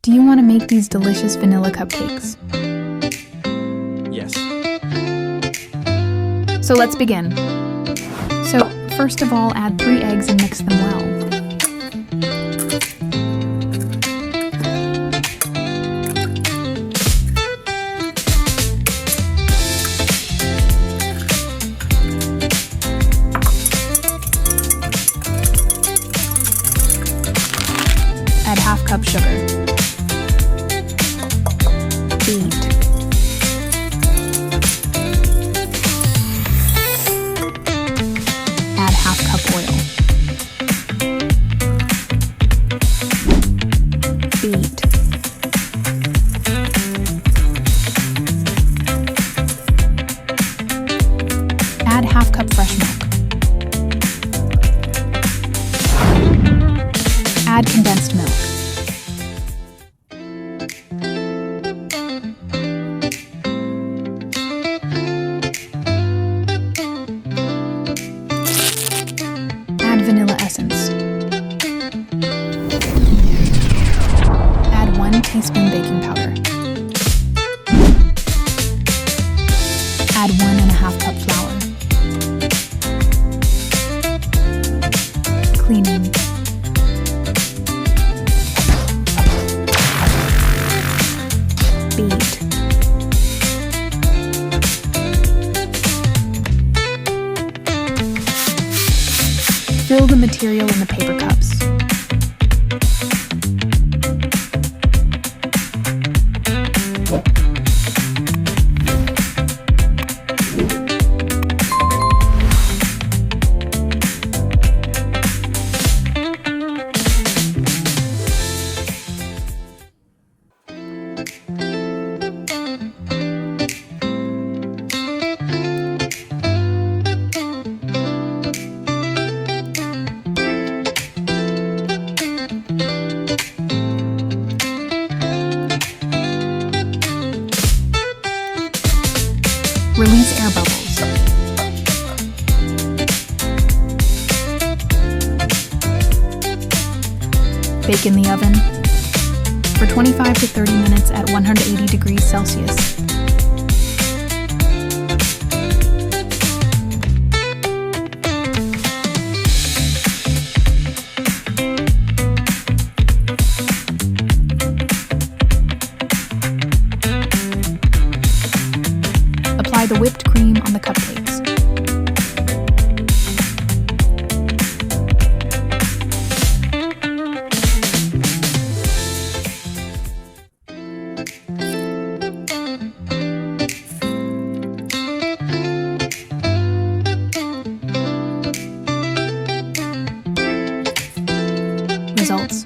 Do you want to make these delicious vanilla cupcakes? Yes. So let's begin. So first of all, add 3 eggs and mix them well. Add half cup sugar. Beat. Add half cup oil. Beat. Add half cup fresh milk. Add condensed milk. Add vanilla essence. Add 1 teaspoon baking powder. Add 1½ cup flour. Cleaning. Beat. Fill the material in the paper cups. Release air bubbles. Bake in the oven for 25 to 30 minutes at 180 degrees Celsius. Apply the whipped cream on the cupcakes. Results.